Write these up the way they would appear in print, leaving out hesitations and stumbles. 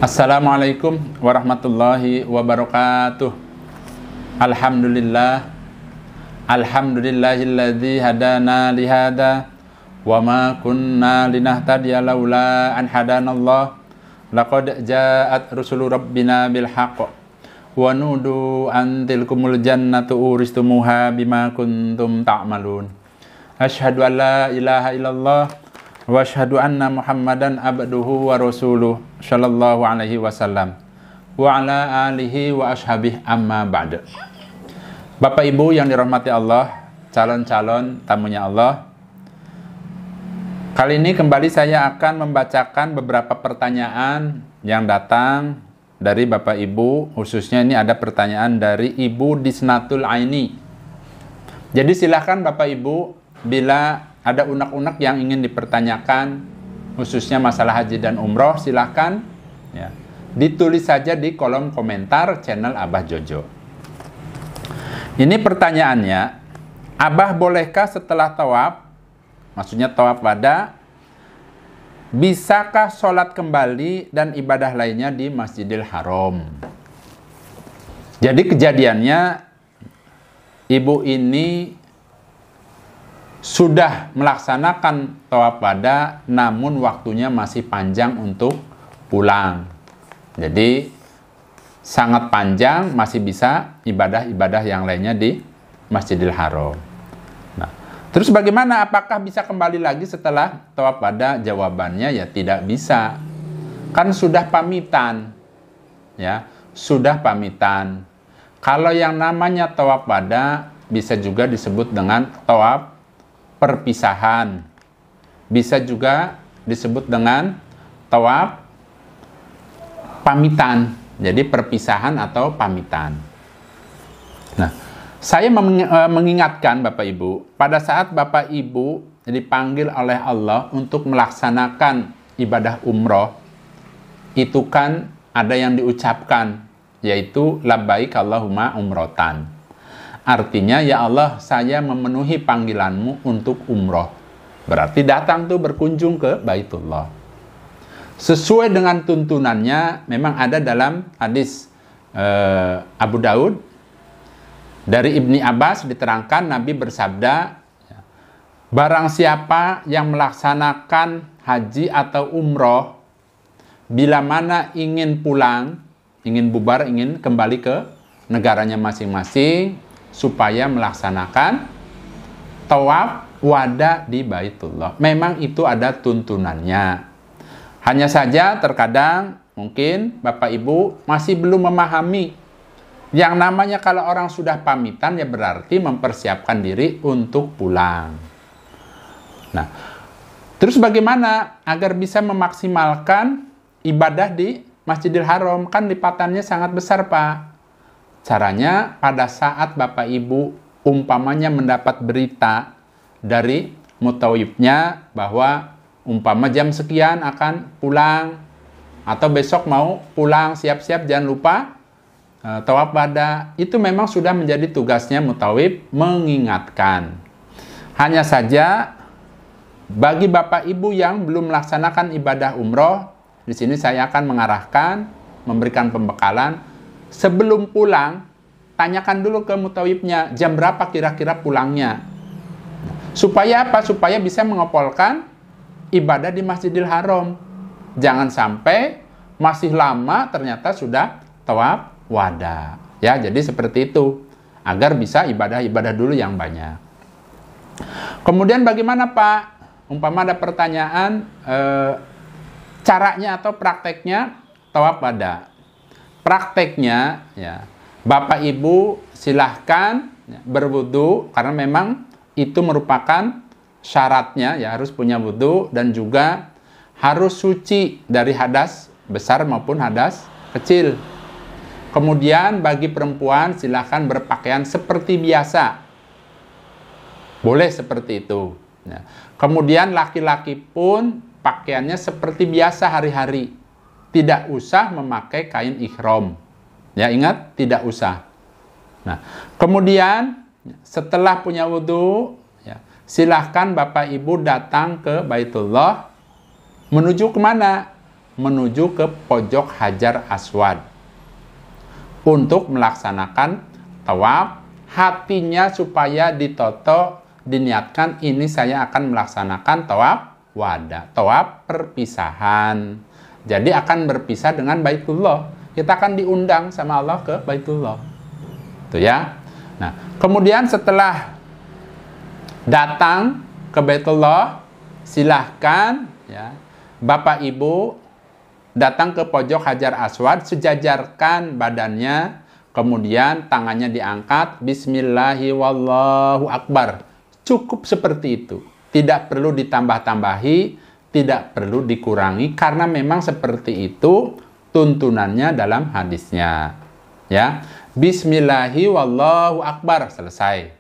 Assalamualaikum warahmatullahi wabarakatuh. Alhamdulillah. Alhamdulillahilladzi hadana lihada wa ma kunna linahtadiya laula an hadanallah. Laqad ja'at rusulu rabbina bil haqq wa nudu an tilkumul jannatu uristumuha bima kuntum ta'malun. Asyhadu an la ilaha illallah wa asyhadu anna Muhammadan abduhu wa rasuluh sallallahu alaihi wasallam wa ala alihi wa ashabihi amma ba'd. Bapak Ibu yang dirahmati Allah, calon-calon tamunya Allah, kali ini kembali saya akan membacakan beberapa pertanyaan yang datang dari Bapak Ibu. Khususnya ini ada pertanyaan dari Ibu Disnatul Aini. Jadi silahkan Bapak Ibu, bila ada unek-unek yang ingin dipertanyakan, khususnya masalah haji dan umroh, silahkan ya, ditulis saja di kolom komentar channel Abah Jojo. Ini pertanyaannya, Abah bolehkah setelah tawaf, maksudnya tawaf wada, bisakah sholat kembali dan ibadah lainnya di Masjidil Haram? Jadi kejadiannya, ibu ini sudah melaksanakan tawaf wada, namun waktunya masih panjang untuk pulang. Jadi sangat panjang, masih bisa ibadah-ibadah yang lainnya di Masjidil Haram. Nah, terus bagaimana? Apakah bisa kembali lagi setelah tawaf wada? Jawabannya ya tidak bisa. Kan sudah pamitan. Ya, sudah pamitan. Kalau yang namanya tawaf wada bisa juga disebut dengan tawaf perpisahan, bisa juga disebut dengan tawaf pamitan. Jadi perpisahan atau pamitan. Nah, saya mengingatkan Bapak Ibu, pada saat Bapak Ibu dipanggil oleh Allah untuk melaksanakan ibadah umroh, itu kan ada yang diucapkan, yaitu labbaik Allahumma umrotan. Artinya, ya Allah, saya memenuhi panggilanmu untuk umroh. Berarti datang tuh berkunjung ke Baitullah. Sesuai dengan tuntunannya, memang ada dalam hadis Abu Daud, dari Ibni Abbas diterangkan, Nabi bersabda, barang siapa yang melaksanakan haji atau umroh, bila mana ingin pulang, ingin bubar, ingin kembali ke negaranya masing-masing, supaya melaksanakan tawaf wada di Baitullah. Memang itu ada tuntunannya. Hanya saja terkadang mungkin Bapak Ibu masih belum memahami yang namanya kalau orang sudah pamitan ya berarti mempersiapkan diri untuk pulang. Nah, terus bagaimana agar bisa memaksimalkan ibadah di Masjidil Haram? Kan lipatannya sangat besar, Pak. Caranya, pada saat Bapak Ibu umpamanya mendapat berita dari mutawifnya bahwa umpama jam sekian akan pulang, atau besok mau pulang, siap-siap jangan lupa tawaf wada, itu memang sudah menjadi tugasnya mutawif mengingatkan. Hanya saja bagi Bapak Ibu yang belum melaksanakan ibadah umroh, di sini saya akan mengarahkan, memberikan pembekalan. Sebelum pulang, tanyakan dulu ke mutawifnya, jam berapa kira-kira pulangnya. Supaya apa? Supaya bisa mengopolkan ibadah di Masjidil Haram. Jangan sampai masih lama ternyata sudah tawaf wada. Ya, jadi seperti itu. Agar bisa ibadah-ibadah dulu yang banyak. Kemudian bagaimana, Pak? Umpama ada pertanyaan, caranya atau prakteknya tawaf wada. Prakteknya, ya, Bapak Ibu silahkan ya, berwudu, karena memang itu merupakan syaratnya, ya, harus punya wudu dan juga harus suci dari hadas besar maupun hadas kecil. Kemudian bagi perempuan silahkan berpakaian seperti biasa, boleh seperti itu. Ya. Kemudian laki-laki pun pakaiannya seperti biasa hari-hari. Tidak usah memakai kain ihram. Ya, ingat, tidak usah. Nah, kemudian setelah punya wudu, ya, silahkan Bapak Ibu datang ke Baitullah. Menuju kemana? menuju ke pojok Hajar Aswad untuk melaksanakan tawaf. Hatinya supaya ditoto, diniatkan ini saya akan melaksanakan tawaf wada, tawaf perpisahan. Jadi akan berpisah dengan Baitullah. Kita akan diundang sama Allah ke Baitullah. Tuh ya. Nah, kemudian setelah datang ke Baitullah, silahkan ya, Bapak Ibu datang ke pojok Hajar Aswad, sejajarkan badannya, kemudian tangannya diangkat, Bismillahi wallahu akbar. Cukup seperti itu. Tidak perlu ditambah-tambahi, tidak perlu dikurangi, karena memang seperti itu tuntunannya dalam hadisnya. Ya, Bismillahi wallahu akbar, selesai.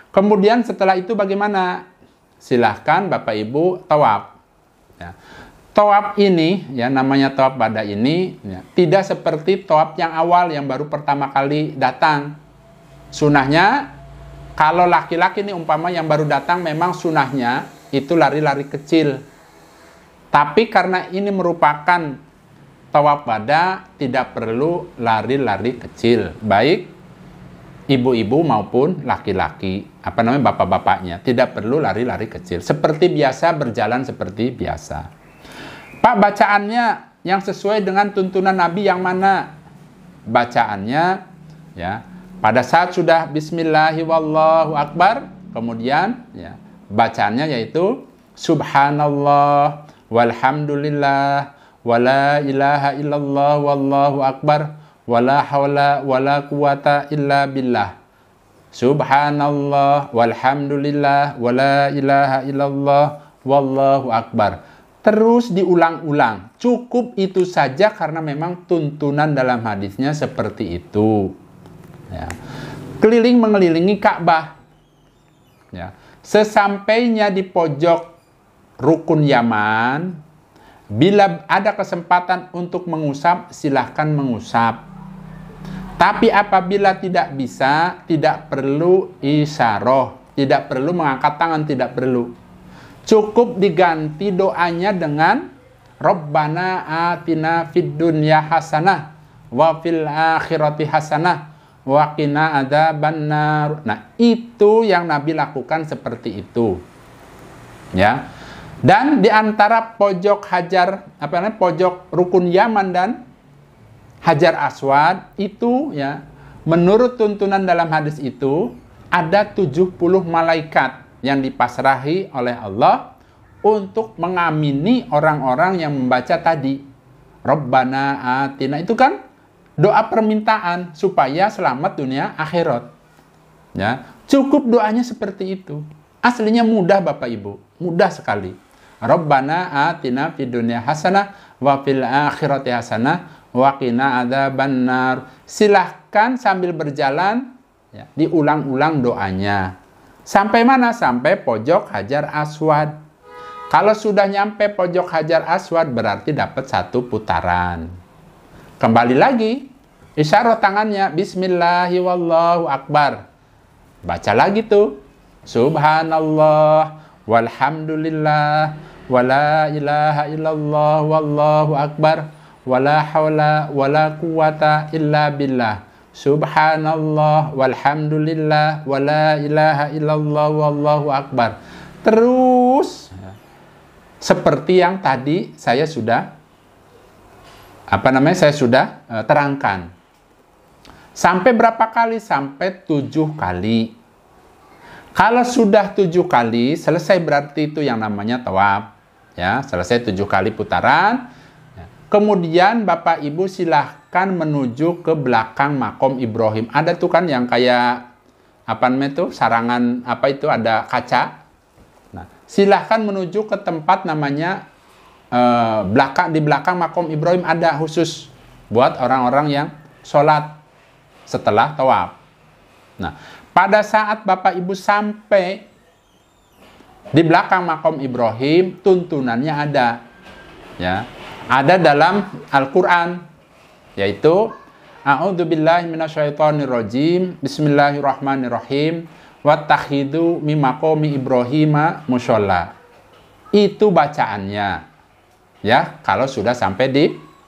Kemudian setelah itu bagaimana? Silahkan Bapak Ibu tawaf. Ya. Tawaf ini, ya namanya tawaf wada ini, ya, tidak seperti tawaf yang awal yang baru pertama kali datang. Sunahnya, kalau laki-laki ini umpama yang baru datang, memang sunahnya itu lari-lari kecil. Tapi karena ini merupakan tawaf wada, tidak perlu lari-lari kecil. Baik ibu-ibu maupun laki-laki, bapak-bapaknya, tidak perlu lari-lari kecil. Seperti biasa, berjalan seperti biasa. Pak, bacaannya yang sesuai dengan tuntunan Nabi yang mana? Bacaannya ya, pada saat sudah Bismillahi wallahu akbar, kemudian ya, bacaannya yaitu Subhanallah walhamdulillah wala ilaha illallah wallahu akbar wala hawla wala quwata illa billah. Subhanallah walhamdulillah wala ilaha illallah wallahu akbar. Terus diulang-ulang. Cukup itu saja karena memang tuntunan dalam hadisnya seperti itu. Ya. Keliling mengelilingi Ka'bah. Ya. Sesampainya di pojok rukun Yaman, bila ada kesempatan untuk mengusap, silahkan mengusap. Tapi apabila tidak bisa, tidak perlu isyarah, tidak perlu mengangkat tangan, tidak perlu. Cukup diganti doanya dengan Rabbana atina fid dunya hasanah wa fil akhirati hasanah wa qina adzabannar. Nah, itu yang Nabi lakukan seperti itu. Ya. Dan di antara pojok pojok rukun Yaman dan Hajar Aswad itu ya, menurut tuntunan dalam hadis itu ada 70 malaikat yang dipasrahi oleh Allah untuk mengamini orang-orang yang membaca tadi. Rabbana atina, itu kan doa permintaan supaya selamat dunia akhirat. Ya, cukup doanya seperti itu. Aslinya mudah Bapak Ibu, mudah sekali. Rabbana atina fid dunya hasanah wa fil akhirati hasanah wa qina adzabannar. Silahkan sambil berjalan ya, diulang-ulang doanya. Sampai mana? Sampai pojok Hajar Aswad. Kalau sudah nyampe pojok Hajar Aswad berarti dapat 1 putaran. Kembali lagi, isyarat tangannya Bismillahi wallahu akbar. Baca lagi tuh Subhanallah walhamdulillah wala ilaha illallah wallahu akbar wala hawla wala quwata illa billah. Subhanallah walhamdulillah wala ilaha illallah wallahu akbar. Terus seperti yang tadi saya sudah terangkan. Sampai berapa kali? Sampai 7 kali. Kalau sudah 7 kali selesai, berarti itu yang namanya tawaf. Ya, selesai 7 kali putaran. Kemudian Bapak Ibu silahkan menuju ke belakang makom Ibrahim. Ada tuh kan yang kayak sarangan ada kaca. Nah, silahkan menuju ke tempat namanya di belakang makom Ibrahim, ada khusus buat orang-orang yang sholat setelah tawaf. Nah, pada saat Bapak Ibu sampai di belakang makom Ibrahim, tuntunannya ada. Ya. Ada dalam Al-Quran, yaitu A'udzubillahi minasyaitonirrajim, Bismillahirrahmanirrahim, Wattakhidu mimaqomi Ibrahima musholla. Itu bacaannya. ya kalau sudah sampai di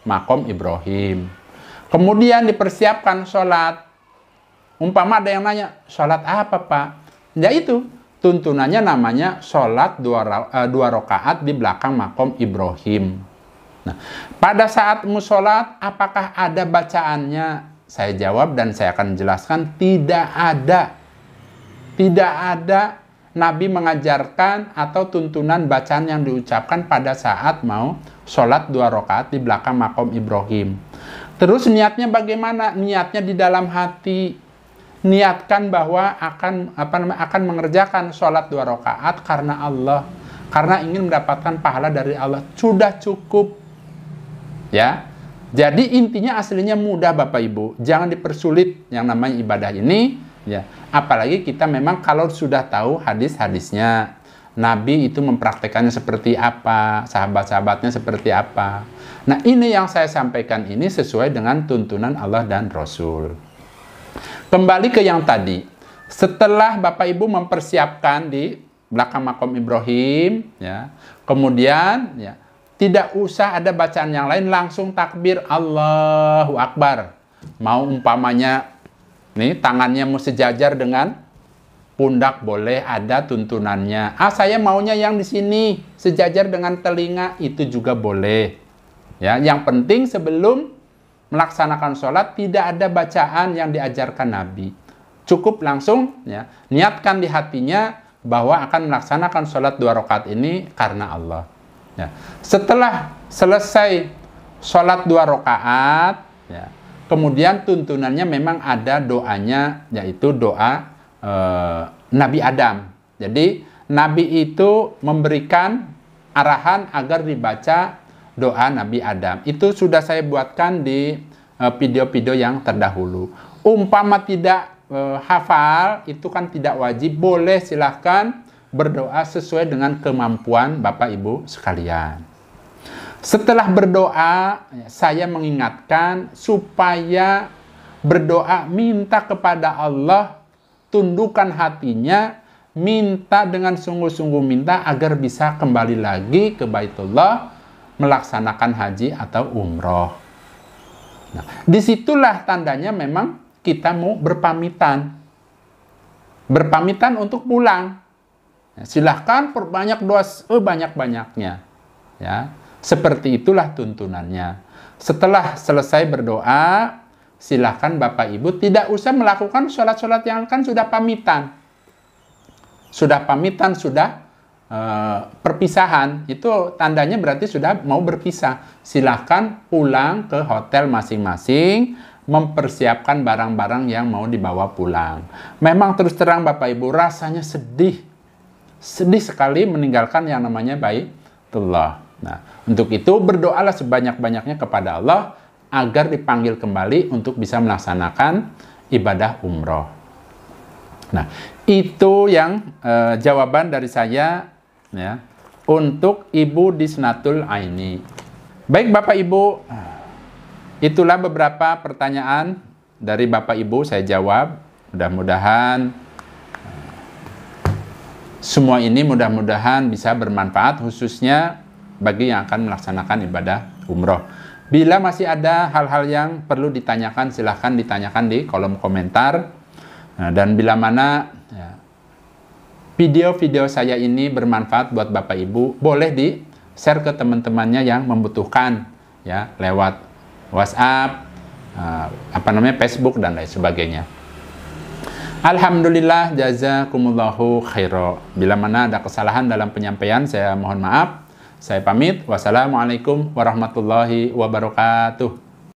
makom Ibrahim. Kemudian dipersiapkan sholat. Umpama ada yang nanya, sholat apa Pak? Ya itu, tuntunannya namanya sholat dua rakaat di belakang makom Ibrahim. Nah, pada saat sholat, apakah ada bacaannya? Saya jawab dan saya akan jelaskan, tidak ada. Tidak ada Nabi mengajarkan atau tuntunan bacaan yang diucapkan pada saat mau sholat 2 rakaat di belakang makom Ibrahim. Terus niatnya bagaimana? Niatnya di dalam hati. Niatkan bahwa akan mengerjakan sholat 2 rakaat karena Allah, karena ingin mendapatkan pahala dari Allah. Sudah cukup. Ya. Jadi intinya aslinya mudah Bapak Ibu. Jangan dipersulit yang namanya ibadah ini. Ya, apalagi kita memang kalau sudah tahu hadis-hadisnya, Nabi itu mempraktekannya seperti apa, sahabat-sahabatnya seperti apa. Nah, ini yang saya sampaikan ini sesuai dengan tuntunan Allah dan Rasul. Kembali ke yang tadi, setelah Bapak Ibu mempersiapkan di belakang makom Ibrahim, ya, kemudian ya, tidak usah ada bacaan yang lain, langsung takbir Allahu Akbar. Mau umpamanya nih, tangannya mau sejajar dengan pundak, boleh, ada tuntunannya. Saya maunya yang di sini sejajar dengan telinga, itu juga boleh. Ya, yang penting sebelum melaksanakan sholat tidak ada bacaan yang diajarkan Nabi. Cukup langsung ya, niatkan di hatinya bahwa akan melaksanakan sholat 2 rakaat ini karena Allah. Ya. Setelah selesai sholat 2 rakaat, ya, kemudian tuntunannya memang ada doanya, yaitu doa Nabi Adam. Jadi Nabi itu memberikan arahan agar dibaca doa Nabi Adam. Itu sudah saya buatkan di video-video yang terdahulu. Umpama tidak hafal, itu kan tidak wajib. Boleh silahkan berdoa sesuai dengan kemampuan Bapak Ibu sekalian. Setelah berdoa, saya mengingatkan supaya berdoa, minta kepada Allah, tundukkan hatinya, minta dengan sungguh-sungguh minta agar bisa kembali lagi ke Baitullah, melaksanakan haji atau umroh. Nah, disitulah tandanya memang kita mau berpamitan. Berpamitan untuk pulang. Silahkan perbanyak doa banyak-banyaknya. Ya. Seperti itulah tuntunannya. Setelah selesai berdoa, silakan Bapak Ibu tidak usah melakukan sholat-sholat yang kan sudah pamitan. Sudah pamitan, sudah perpisahan. Itu tandanya berarti sudah mau berpisah. Silakan pulang ke hotel masing-masing, mempersiapkan barang-barang yang mau dibawa pulang. Memang terus terang Bapak Ibu rasanya sedih. Sedih sekali meninggalkan yang namanya Baitullah. Nah, untuk itu berdoalah sebanyak-banyaknya kepada Allah agar dipanggil kembali untuk bisa melaksanakan ibadah umroh. Nah, itu yang jawaban dari saya ya untuk Ibu Disnatul Aini. Baik Bapak Ibu, itulah beberapa pertanyaan dari Bapak Ibu saya jawab. Mudah-mudahan semua ini mudah-mudahan bisa bermanfaat khususnya bagi yang akan melaksanakan ibadah umroh. Bila masih ada hal-hal yang perlu ditanyakan, silahkan ditanyakan di kolom komentar. Nah, dan bila mana ya, video-video saya ini bermanfaat buat Bapak Ibu, boleh di-share ke teman-temannya yang membutuhkan ya lewat WhatsApp, Facebook dan lain sebagainya. Alhamdulillah, jazakumullahu khaira. Bila mana ada kesalahan dalam penyampaian, saya mohon maaf. Saya pamit. Wassalamualaikum warahmatullahi wabarakatuh.